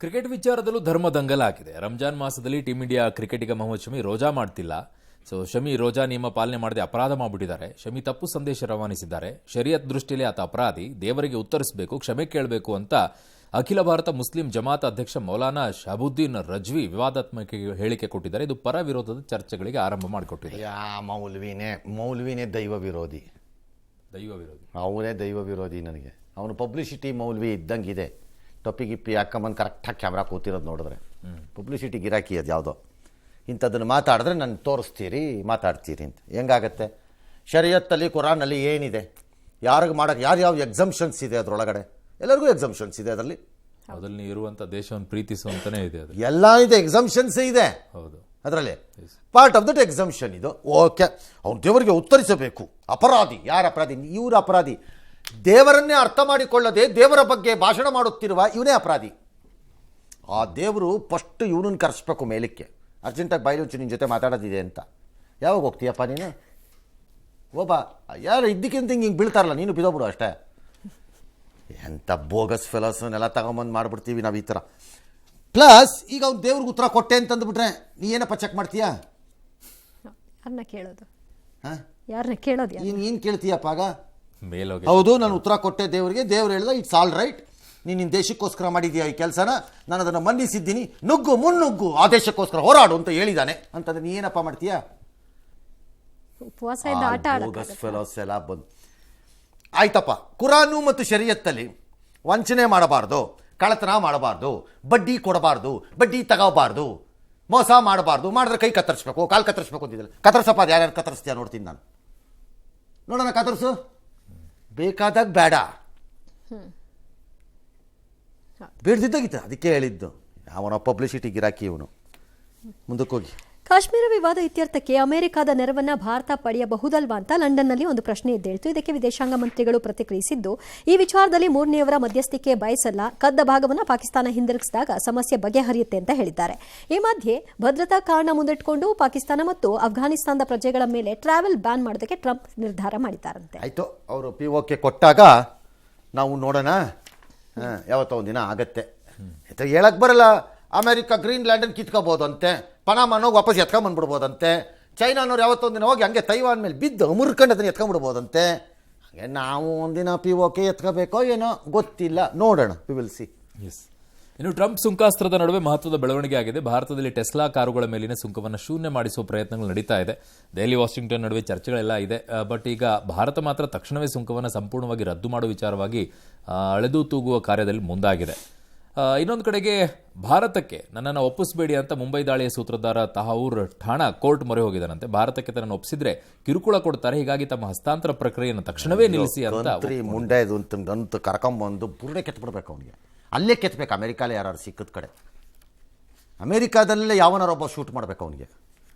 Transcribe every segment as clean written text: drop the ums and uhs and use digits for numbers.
Cricket ವಿಚಾರದಲ್ಲೂ ಧರ್ಮ ದಂಗಲ ಆಗಿದೆ. ರಂಜಾನ್ ಮಾಸದಲ್ಲಿ ಟೀಂ ಇಂಡಿಯಾ ಕ್ರಿಕೆಟಿಗ ಮೊಹಮ್ಮದ್ ಶಮಿ ರೋಜಾ ಮಾಡ್ತಿಲ್ಲ. ಶಮಿ ರೋಜಾ ನಿಯಮ ಪಾಲನೆ ಮಾಡದೆ ಅಪರಾಧ ಮಾಡಿಬಿಟ್ಟಿದ್ದಾರೆ. ಶಮಿ ತಪ್ಪು ಸಂದೇಶ ರವಾನಿಸಿದ್ದಾರೆ. ಶರಿಯತ್ ದೃಷ್ಟಿಯಲ್ಲಿ ಆತ ಅಪರಾಧಿ, ದೇವರಿಗೆ ಉತ್ತರಿಸಬೇಕು, ಕ್ಷಮೆ ಕೇಳಬೇಕು ಅಂತ ಅಖಿಲ ಭಾರತ ಮುಸ್ಲಿಂ ಜಮಾತ್ ಅಧ್ಯಕ್ಷ ಮೌಲಾನಾ ಶಹಬುದ್ದೀನ್ ರಜ್ವಿ ವಿವಾದಾತ್ಮಕ ಹೇಳಿಕೆ ಕೊಟ್ಟಿದ್ದಾರೆ. ಇದು ಪರ ವಿರೋಧದ ಚರ್ಚೆಗಳಿಗೆ ಆರಂಭ ಮಾಡಿಕೊಟ್ಟಿದೆ. ಮೌಲ್ವಿನೇ ದೈವ ವಿರೋಧಿ. ಅವನೇ ದೈವ ವಿರೋಧಿ. ನನಗೆ ಅವನು ಪಬ್ಲಿಸಿಟಿ ಮೌಲ್ವಿ ಇದ್ದಂಗಿದೆ. ಟೊಪ್ಪಿ ಗಿಪ್ಪಿ ಹಾಕೊಂಬಂದು ಕರೆಕ್ಟಾಗಿ ಕ್ಯಾಮ್ರಾ ಕೂತಿರೋದು ನೋಡಿದ್ರೆ ಪಬ್ಲಿಸಿಟಿ ಗಿರಾಕಿ ಅದು ಯಾವುದೋ. ಇಂಥದ್ದನ್ನು ಮಾತಾಡಿದ್ರೆ ನಾನು ತೋರಿಸ್ತೀರಿ, ಮಾತಾಡ್ತೀರಿ ಅಂತ ಹೆಂಗಾಗತ್ತೆ? ಶರಿಯತ್ತಲ್ಲಿ ಕುರಾನಲ್ಲಿ ಏನಿದೆ, ಯಾರಿಗೆ ಮಾಡೋಕ್ಕೆ ಯಾವ್ಯಾವ ಎಕ್ಸಂಪ್ಷನ್ಸ್ ಇದೆ ಅದರೊಳಗಡೆ? ಎಲ್ಲರಿಗೂ ಎಕ್ಸಂಪ್ಷನ್ಸ್ ಇದೆ ಅದರಲ್ಲಿ. ಅದರಲ್ಲಿ ಇರುವಂಥ ದೇಶವನ್ನು ಪ್ರೀತಿಸುವಂತನೇ ಇದೆ, ಅದು ಎಲ್ಲ ಇದೆ, ಎಕ್ಸಂಪ್ಷನ್ಸ್ ಇದೆ. ಹೌದು, ಅದರಲ್ಲಿ ಪಾರ್ಟ್ ಆಫ್ ದಟ್ ಎಕ್ಸಂಪ್ಷನ್ ಇದು. ಓಕೆ, ಅವ್ನು ದೇವರಿಗೆ ಉತ್ತರಿಸಬೇಕು. ಅಪರಾಧಿ ಯಾರು? ಅಪರಾಧಿ ಇವರು ಅಪರಾಧಿ. ದೇವರನ್ನೇ ಅರ್ಥ ಮಾಡಿಕೊಳ್ಳದೆ ದೇವರ ಬಗ್ಗೆ ಭಾಷಣ ಮಾಡುತ್ತಿರುವ ಇವನೇ ಅಪರಾಧಿ. ಆ ದೇವರು ಫಸ್ಟ್ ಇವನನ್ನು ಕರೆಸ್ಬೇಕು ಮೇಲಕ್ಕೆ. ಅರ್ಜೆಂಟಾಗಿ ಬಯಲುಚ್ಚು ನಿನ್ನ ಜೊತೆ ಮಾತಾಡೋದಿದೆ ಅಂತ. ಯಾವಾಗ ಹೋಗ್ತೀಯಪ್ಪ ನೀನು? ಒಬ್ಬ ಯಾರು ಇದ್ದಕ್ಕಿಂತ ಹಿಂಗೆ ಬೀಳ್ತಾರಲ್ಲ, ನೀನು ಬಿದೋಗ್ಬಿಡು ಅಷ್ಟೇ. ಎಂಥ ಬೋಗಸ್ ಫೆಲೋಸನ್ನೆಲ್ಲ ತಗೊಂಬಂದು ಮಾಡಿಬಿಡ್ತೀವಿ ನಾವು ಈ ಥರ. ಪ್ಲಸ್ ಈಗ ಅವ್ನು ದೇವ್ರಿಗೆ ಉತ್ತರ ಕೊಟ್ಟೆ ಅಂತಂದುಬಿಟ್ರೆ ನೀ ಏನಪ್ಪ ಚೆಕ್ ಮಾಡ್ತೀಯಾ? ಯಾರನ್ನ ಕೇಳೋದು? ಹಾಂ, ಯಾರನ್ನ ಕೇಳೋದು? ಏನು ಕೇಳ್ತೀಯಪ್ಪ ಆಗ? ಮೇಲೋಗಿ ಹೌದು, ನಾನು ಉತ್ತರ ಕೊಟ್ಟೆ ದೇವರಿಗೆ. ದೇವ್ರು ಹೇಳ್ದ ಇಟ್ಸ್ ಆಲ್ ರೈಟ್, ನೀನು ನಿನ್ನ ದೇಶಕ್ಕೋಸ್ಕರ ಮಾಡಿದ್ದೀಯಾ ಈ ಕೆಲಸನ, ನಾನು ಅದನ್ನು ಮನ್ನಿಸಿದ್ದೀನಿ, ನುಗ್ಗು ಮುನ್ನುಗ್ಗು, ಆ ದೇಶಕ್ಕೋಸ್ಕರ ಹೋರಾಡು ಅಂತ ಹೇಳಿದ್ದಾನೆ ಅಂತಂದ್ರೆ ನೀ ಏನಪ್ಪ ಮಾಡ್ತೀಯಾ? ಉಪವಾಸ ಇದ್ದ ಆಟ ಫೆಲೋಸ್ ಎಲ್ಲ ಬಂದು ಆಯ್ತಪ್ಪ. ಕುರಾನು ಮತ್ತು ಶರಿಯತ್ತಲ್ಲಿ ವಂಚನೆ ಮಾಡಬಾರ್ದು, ಕಳ್ಳತನ ಮಾಡಬಾರ್ದು, ಬಡ್ಡಿ ಕೊಡಬಾರ್ದು, ಬಡ್ಡಿ ತಗೋಬಾರ್ದು, ಮೋಸ ಮಾಡಬಾರ್ದು, ಮಾಡಿದ್ರೆ ಕೈ ಕತ್ತರಿಸ್ಬೇಕು, ಕಾಲು ಕತ್ತರಿಸ್ಬೇಕು ಅಂತಿದ್ದಿಲ್ಲ. ಕತ್ತರಿಸಪ್ಪ, ಅದು ಯಾರ್ಯಾರು ಕತ್ತರಿಸ್ತೀಯ ನೋಡ್ತೀನಿ ನಾನು. ನೋಡೋಣ, ಕತ್ತರಿಸು, ಬೇಕಾದಾಗ ಬೇಡ, ಬೇಡ್ದಿದ್ದಾಗಿತ್ತು. ಅದಕ್ಕೆ ಹೇಳಿದ್ದು ಅವನ ಪಬ್ಲಿಸಿಟಿ ಗಿರಾಕಿ ಇವನು. ಮುಂದಕ್ಕೆ ಹೋಗಿ. ಕಾಶ್ಮೀರ ವಿವಾದ ಇತ್ಯರ್ಥಕ್ಕೆ ಅಮೆರಿಕದ ನೆರವನ್ನ ಭಾರತ ಪಡೆಯಬಹುದಲ್ವಾ ಅಂತ ಲಂಡನ್ನಲ್ಲಿ ಒಂದು ಪ್ರಶ್ನೆ ಎದ್ದೇಳಿತು. ಇದಕ್ಕೆ ವಿದೇಶಾಂಗ ಮಂತ್ರಿಗಳು ಪ್ರತಿಕ್ರಿಯಿಸಿದ್ದು, ಈ ವಿಚಾರದಲ್ಲಿ ಮೂರನೆಯವರ ಮಧ್ಯಸ್ಥಿಕೆ ಬಯಸಲ್ಲ, ಕದ್ದ ಭಾಗವನ್ನು ಪಾಕಿಸ್ತಾನ ಹಿಂದಿರುಗಿಸಿದಾಗ ಸಮಸ್ಯೆ ಬಗೆಹರಿಯುತ್ತೆ ಅಂತ ಹೇಳಿದ್ದಾರೆ. ಈ ಮಧ್ಯೆ ಭದ್ರತಾ ಕಾರಣ ಮುಂದಿಟ್ಟುಕೊಂಡು ಪಾಕಿಸ್ತಾನ ಮತ್ತು ಅಫ್ಘಾನಿಸ್ತಾನದ ಪ್ರಜೆಗಳ ಮೇಲೆ ಟ್ರಾವೆಲ್ ಬ್ಯಾನ್ ಮಾಡೋದಕ್ಕೆ ಟ್ರಂಪ್ ನಿರ್ಧಾರ ಮಾಡಿದ್ದಾರಂತೆ. ಆಯಿತು, ಅವರು POK ಕೊಟ್ಟಾಗ ನಾವು ನೋಡೋಣ, ಯಾವತ್ತೋ ಒಂದಿನ ಆಗತ್ತೆ. ಹೇಳಕ್ಕೆ ಬರಲ್ಲ. ಅಮೆರಿಕ ಗ್ರೀನ್ಲ್ಯಾಂಡನ್ನು ಕಿತ್ಕೋಬೋದು ಅಂತೆ, ಪನಾಮನೋಗಿ ವಾಪಸ್ ಎತ್ಕೊಂಡ್ಬಂದ್ಬಿಡ್ಬೋದಂತೆ, ಚೈನಾನವ್ರು ಯಾವತ್ತೊಂದಿನ ಹೋಗಿ ಹಂಗೆ ತೈವಾನ್ ಮೇಲೆ ಬಿದ್ದು ಮುರ್ಕೊಂಡು ಅದನ್ನು ಎತ್ಕೊಂಡ್ಬಿಡ್ಬೋದಂತೆ. ಹಾಗೆ ನಾವು ಒಂದಿನ POK ಎತ್ಕೋಬೇಕೋ ಏನೋ ಗೊತ್ತಿಲ್ಲ, ನೋಡೋಣ, ವಿ ವಿಲ್ ಸಿ. ಎಸ್. ಇನ್ನು ಟ್ರಂಪ್ ಸುಂಕಾಸ್ತ್ರದ ನಡುವೆ ಮಹತ್ವದ ಬೆಳವಣಿಗೆ ಆಗಿದೆ. ಭಾರತದಲ್ಲಿ ಟೆಸ್ಲಾ ಕಾರುಗಳ ಮೇಲಿನ ಸುಂಕವನ್ನು ಶೂನ್ಯ ಮಾಡಿಸುವ ಪ್ರಯತ್ನಗಳು ನಡೀತಾ ಇದೆ. ದೆಹಲಿ ವಾಷಿಂಗ್ಟನ್ ನಡುವೆ ಚರ್ಚೆಗಳೆಲ್ಲ ಇದೆ. ಬಟ್ ಈಗ ಭಾರತ ಮಾತ್ರ ತಕ್ಷಣವೇ ಸುಂಕವನ್ನು ಸಂಪೂರ್ಣವಾಗಿ ರದ್ದು ಮಾಡುವ ವಿಚಾರವಾಗಿ ಅಳೆದು ತೂಗುವ ಕಾರ್ಯದಲ್ಲಿ ಮುಂದಾಗಿದೆ. ಇನ್ನೊಂದು ಕಡೆಗೆ ಭಾರತಕ್ಕೆ ನನ್ನನ್ನು ಒಪ್ಪಿಸಬೇಡಿ ಅಂತ ಮುಂಬೈ ದಾಳಿಯ ಸೂತ್ರಧಾರ ತಹೂರ್ ಠಾಣಾ ಕೋರ್ಟ್ ಮೊರೆ ಹೋಗಿದ್ದಾನಂತೆ. ಭಾರತಕ್ಕೆ ತನ್ನನ್ನು ಒಪ್ಪಿಸಿದ್ರೆ ಕಿರುಕುಳ ಕೊಡ್ತಾರೆ, ಹೀಗಾಗಿ ತಮ್ಮ ಹಸ್ತಾಂತರ ಪ್ರಕ್ರಿಯೆಯನ್ನು ತಕ್ಷಣವೇ ನಿಲ್ಲಿಸಿ ಅಂತ ಮುಂಡೆ ಅಂತ ಕರ್ಕೊಂಬಂದು ಬುರ್ಡೆ ಕೆತ್ಬಿಡ್ಬೇಕು ಅವನಿಗೆ. ಅಲ್ಲೇ ಕೆತ್ತಬೇಕು. ಅಮೆರಿಕಾಲೇ ಯಾರು ಸಿಕ್ಕದ ಕಡೆ, ಅಮೆರಿಕಾದಲ್ಲೇ ಯಾವನಾರೊಬ್ಬ ಶೂಟ್ ಮಾಡ್ಬೇಕು ಅವನಿಗೆ.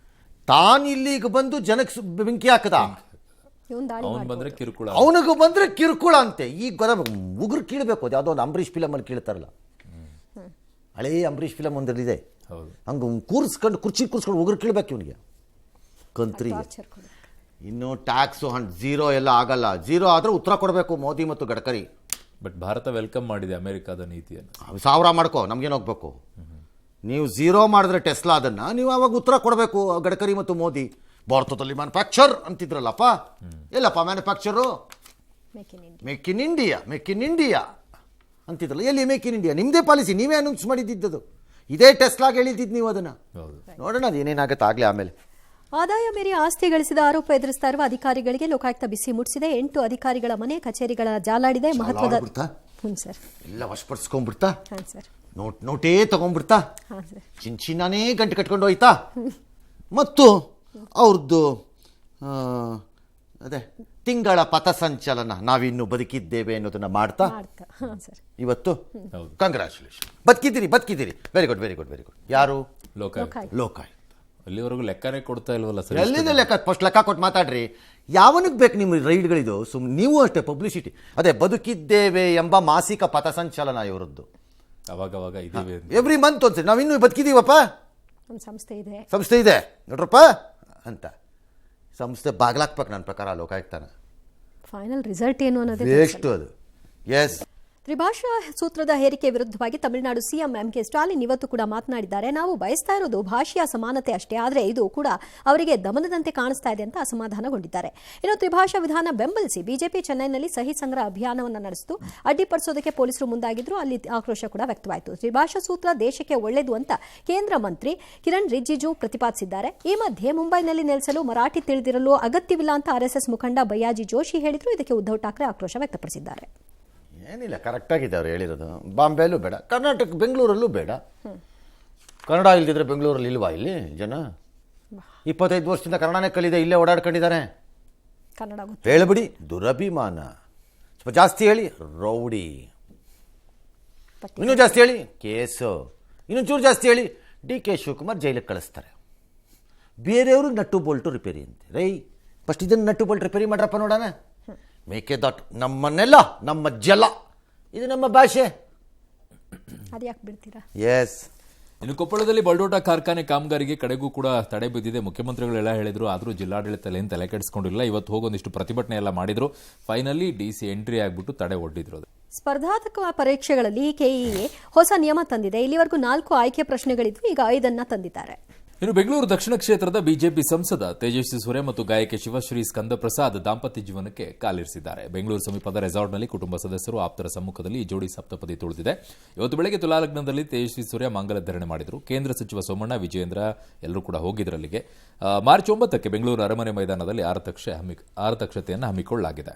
ತಾನು ಇಲ್ಲಿಗೆ ಬಂದು ಜನಕ್ಕೆ ಬೆಂಕಿ ಹಾಕದ, ಅವನಿಗೆ ಬಂದ್ರೆ ಕಿರುಕುಳ ಅಂತೆ. ಈಗ ಉಗುರು ಕೀಳಬೇಕು. ಅದು ಯಾವುದೋ ಒಂದು ಅಂಬರೀಷ್ ಫಿಲಮಲ್ಲಿ ಕೀಳ್ತಾರಲ್ಲ, ಹಳೇ ಅಂಬರೀಷ್ ಫಿಲಮ್ ಒಂದಿದೆ, ಹಂಗೆ ಕೂರಿಸ್ಕೊಂಡು ಕುರ್ಚಿ ಕೂರಿಸ್ಕೊಂಡು ಉಗುರು ಕೀಳ್ಬೇಕು ಇವನಿಗೆ, ಕಂತ್ರಿಗೆ. ಇನ್ನು ಟ್ಯಾಕ್ಸು ಝೀರೋ ಎಲ್ಲ ಆಗಲ್ಲ. ಝೀರೋ ಆದರೆ ಉತ್ತರ ಕೊಡಬೇಕು ಮೋದಿ ಮತ್ತು ಗಡ್ಕರಿ. ಬಟ್ ಭಾರತ ವೆಲ್ಕಮ್ ಮಾಡಿದೆ ಅಮೆರಿಕದ ನೀತಿಯನ್ನು. 1000 ಮಾಡ್ಕೋ, ನಮ್ಗೇನು ಹೋಗ್ಬೇಕು? ನೀವು ಝೀರೋ ಮಾಡಿದ್ರೆ ಟೆಸ್ಲಾ ಅದನ್ನು ನೀವು ಅವಾಗ ಉತ್ತರ ಕೊಡಬೇಕು ಗಡ್ಕರಿ ಮತ್ತು ಮೋದಿ. ಭಾರತದಲ್ಲಿ ಮ್ಯಾನುಫ್ಯಾಕ್ಚರ್ ಅಂತಿದ್ರಲ್ಲಪ್ಪ, ಎಲ್ಲಪ್ಪ manufacture? Make in India, make in India ಅಂತಿದ್ರಲ್ಲ, ಎಲ್ಲಿ ಮೇಕ್ ಇನ್ ಇಂಡಿಯಾ? ನಿಮ್ಮದೇ ಪಾಲಿಸಿ, ನೀವೇ ಅನೌನ್ಸ್ ಮಾಡಿದ್ದು. ಇದೇ ಟೆಸ್ಲಾಗೆ ಹೇಳಿದ್ದು ನೀವು ಅದನ್ನು. ನೋಡೋಣ ಅದು ಏನೇನಾಗುತ್ತೆ ಆಗಲೇ. ಆಮೇಲೆ ಆದಾಯ ಮೀರಿ ಆಸ್ತಿ ಗಳಿಸಿದ ಆರೋಪ ಎದುರಿಸ್ತಾ ಇರುವ ಅಧಿಕಾರಿಗಳಿಗೆ ಲೋಕಾಯುಕ್ತ ಬಿಸಿ ಮುಟ್ಟಿಸಿದೆ. 8 ಅಧಿಕಾರಿಗಳ ಮನೆ ಕಚೇರಿಗಳ ಜಾಲಾಡಿದೆ. ಮಹತ್ವದ ಎಲ್ಲ ವಶಪಡಿಸ್ಕೊಂಡ್ಬಿಡ್ತಾ, ನೋಟೇ ತಗೊಂಡ್ಬಿಡ್ತಾ, ಚಿನ್ನಾನೇ ಗಂಟು ಕಟ್ಕೊಂಡು ಹೋಯ್ತಾ, ಮತ್ತು ಅವ್ರದ್ದು ಅದೇ ತಿಂಗಳ ಪಥಸಂಚಲನ, ನಾವಿನ್ನು ಬದುಕಿದ್ದೇವೆ ಅನ್ನೋದನ್ನ ಮಾಡ್ತಾ ಇವತ್ತು ಕಂಗ್ರ್ಯಾಚುಲೇಷನ್, ಬದುಕಿದ್ದೀರಿ. Very good, very good, very good. ಯಾರು? ಲೋಕಾಯುಕ್ತ. ಅಲ್ಲಿವರೆಗೂ ಲೆಕ್ಕನೇ ಕೊಡ್ತಾ ಇಲ್ವಲ್ಲ ಸರ್? ಎಲ್ಲಿದೆ ಲೆಕ್ಕ? ಫಸ್ಟ್ ಲೆಕ್ಕ ಕೊಟ್ಟು ಮಾತಾಡ್ರಿ. ಯಾವನಿಗೆ ಬೇಕು ನಿಮ್ಮ ರೈಡ್ಗಳಿದು? ನೀವು ಅಷ್ಟೇ ಪಬ್ಲಿಸಿಟಿ. ಅದೇ ಬದುಕಿದ್ದೇವೆ ಎಂಬ ಮಾಸಿಕ ಪಥಸಂಚಲನ ಇವರದ್ದು. ಅವಾಗವಾಗ ಇದ್ದೀವಿ ಎವ್ರಿ ಮಂತ್ ಒಂದ್ಸರಿ ನಾವಿನ್ನೂ ಬದುಕಿದ್ದೀವಪ್ಪ, ಸಂಸ್ಥೆ ಇದೆ ನೋಡ್ರಪ್ಪ ಅಂತ. ಸಂಸ್ಥೆ ಬಾಗ್ಲಾಕ್ಬೇಕು ನನ್ನ ಪ್ರಕಾರ ಲೋಕಾಯುಕ್ತನ. ಫೈನಲ್ ರಿಸಲ್ಟ್ ಏನು ಅನ್ನೋದು ಎಷ್ಟು ಅದು. ಎಸ್. ತ್ರಿಭಾಷಾ ಸೂತ್ರದ ಹೇರಿಕೆ ವಿರುದ್ಧವಾಗಿ ತಮಿಳುನಾಡು ಸಿಎಂ ಎಂಕೆ ಸ್ಟಾಲಿನ್ ಇವತ್ತು ಕೂಡ ಮಾತನಾಡಿದ್ದಾರೆ. ನಾವು ಬಯಸ್ತಾ ಇರೋದು ಭಾಷೆಯ ಸಮಾನತೆ ಅಷ್ಟೇ, ಆದರೆ ಇದು ಕೂಡ ಅವರಿಗೆ ದಮನದಂತೆ ಕಾಣಿಸ್ತಾ ಇದೆ ಅಂತ ಅಸಮಾಧಾನಗೊಂಡಿದ್ದಾರೆ. ಇನ್ನು ತ್ರಿಭಾಷಾ ವಿಧಾನ ಬೆಂಬಲಿಸಿ ಬಿಜೆಪಿ ಚೆನ್ನೈನಲ್ಲಿ ಸಹಿ ಸಂಗ್ರಹ ಅಭಿಯಾನವನ್ನು ನಡೆಸಿತು. ಅಡ್ಡಿಪಡಿಸೋದಕ್ಕೆ ಪೊಲೀಸರು ಮುಂದಾಗಿದ್ರು. ಅಲ್ಲಿ ಆಕ್ರೋಶ ಕೂಡ ವ್ಯಕ್ತವಾಯಿತು. ತ್ರಿಭಾಷಾ ಸೂತ್ರ ದೇಶಕ್ಕೆ ಒಳ್ಳೆಯದು ಅಂತ ಕೇಂದ್ರ ಮಂತ್ರಿ ಕಿರಣ್ ರಿಜಿಜು ಪ್ರತಿಪಾದಿಸಿದ್ದಾರೆ. ಈ ಮಧ್ಯೆ ಮುಂಬೈನಲ್ಲಿ ನೆಲೆಸಲು ಮರಾಠಿ ತಿಳಿದಿರಲು ಅಗತ್ಯವಿಲ್ಲ ಅಂತ ಆರ್ಎಸ್ಎಸ್ ಮುಖಂಡ ಬಯ್ಯಾಜಿ ಜೋಶಿ ಹೇಳಿದ್ರು. ಇದಕ್ಕೆ ಉದ್ಧವ್ ಠಾಕ್ರೆ ಆಕ್ರೋಶ ವ್ಯಕ್ತಪಡಿಸಿದ್ದಾರೆ. ಏನಿಲ್ಲ, ಕರೆಕ್ಟಾಗಿದೆ ಅವ್ರು ಹೇಳಿರೋದು. ಬಾಂಬೆಯಲ್ಲೂ ಬೇಡ, ಕರ್ನಾಟಕ ಬೆಂಗಳೂರಲ್ಲೂ ಬೇಡ. ಕನ್ನಡ ಇಲ್ದಿದ್ರೆ ಬೆಂಗಳೂರಲ್ಲಿ ಇಲ್ವಾ ಇಲ್ಲಿ ಜನ? 25 ವರ್ಷದಿಂದ ಕನ್ನಡನೇ ಕಲಿದೆ, ಇಲ್ಲೇ ಓಡಾಡ್ಕೊಂಡಿದ್ದಾರೆ. ಕನ್ನಡ ಹೇಳ್ಬಿಡಿ ದುರಭಿಮಾನ, ಸ್ವಲ್ಪ ಜಾಸ್ತಿ ಹೇಳಿ ರೌಡಿ, ಇನ್ನೂ ಜಾಸ್ತಿ ಹೇಳಿ ಕೇಸು, ಇನ್ನೊಂದು ಚೂರು ಜಾಸ್ತಿ ಹೇಳಿ DK ಶಿವಕುಮಾರ್ ಜೈಲಿಗೆ ಕಳಿಸ್ತಾರೆ. ಬೇರೆಯವರು ನಟ್ಟು ಬೋಲ್ಟು ರಿಪೇರಿ ಅಂತೆ. ರೈ ಫಸ್ಟ್ ಇದನ್ನು ನಟ್ಟು ಬೋಲ್ಟ್ ರಿಪೇರಿ ಮಾಡ್ರಪ್ಪ ನೋಡೋಣ. ಮೇಕೆದಾಟು ನಮ್ಮನ್ನೆಲ್ಲ, ನಮ್ಮ ಜಲ, ಇದು ನಮ್ಮ ಭಾಷೆ. ಅದ್ಯಾಕೆ ಬಿಡ್ತೀರಾ? ಎಸ್. ಇನ್ನು ಕೊಪ್ಪಳದಲ್ಲಿ ಬಲ್ಡೋಟ ಕಾರ್ಖಾನೆ ಕಾಮಗಾರಿಗೆ ಕಡೆಗೂ ಕೂಡ ತಡೆ ಬಿದ್ದಿದೆ. ಮುಖ್ಯಮಂತ್ರಿಗಳೆಲ್ಲ ಹೇಳಿದ್ರು, ಆದರೂ ಜಿಲ್ಲಾಡಳಿತ ಏನು ತಲೆ ಕೆಡಿಸ್ಕೊಂಡಿಲ್ಲ. ಇವತ್ತು ಹೋಗೊಂದಿಷ್ಟು ಪ್ರತಿಭಟನೆ ಎಲ್ಲ ಮಾಡಿದ್ರು. ಫೈನಲಿ DC ಎಂಟ್ರಿ ಆಗಿಬಿಟ್ಟು ತಡೆ ಒಡ್ಡಿದ್ರು. ಸ್ಪರ್ಧಾತ್ಮಕ ಪರೀಕ್ಷೆಗಳಲ್ಲಿ KEA ಹೊಸ ನಿಯಮ ತಂದಿದೆ. ಇಲ್ಲಿವರೆಗೂ 4 ಆಯ್ಕೆ ಪ್ರಶ್ನೆಗಳಿದ್ವು, ಈಗ 5 ತಂದಿದ್ದಾರೆ. ಇನ್ನು ಬೆಂಗಳೂರು ದಕ್ಷಿಣ ಕ್ಷೇತ್ರದ ಬಿಜೆಪಿ ಸಂಸದ ತೇಜಸ್ವಿ ಸೂರ್ಯ ಮತ್ತು ಗಾಯಕಿ ಶಿವಶ್ರೀ ಸ್ಕಂದ ಪ್ರಸಾದ್ ದಾಂಪತ್ಯ ಜೀವನಕ್ಕೆ ಕಾಲಿರಿಸಿದ್ದಾರೆ. ಬೆಂಗಳೂರು ಸಮೀಪದ ರೆಸಾರ್ಟ್ನಲ್ಲಿ ಕುಟುಂಬ ಸದಸ್ಯರು ಆಪ್ತರ ಸಮ್ಮುಖದಲ್ಲಿ ಈ ಜೋಡಿ ಸಪ್ತಪದಿ ತುಳಿದಿದೆ. ಇವತ್ತು ಬೆಳಗ್ಗೆ ತುಲಾಲಗ್ನದಲ್ಲಿ ತೇಜಸ್ವಿ ಸೂರ್ಯ ಮಾಂಗಲ್ಯಧಾರಣೆ ಮಾಡಿದರು. ಕೇಂದ್ರ ಸಚಿವ ಸೋಮಣ್ಣ, ವಿಜಯೇಂದ್ರ ಎಲ್ಲರೂ ಕೂಡ ಹೋಗಿದ್ರು ಅಲ್ಲಿಗೆ. ಮಾರ್ಚ್ 9ಕ್ಕೆ ಬೆಂಗಳೂರು ಅರಮನೆ ಮೈದಾನದಲ್ಲಿ ಆರತಕ್ಷತೆಯನ್ನು ಹಮ್ಮಿಕೊಳ್ಳಲಾಗಿದೆ.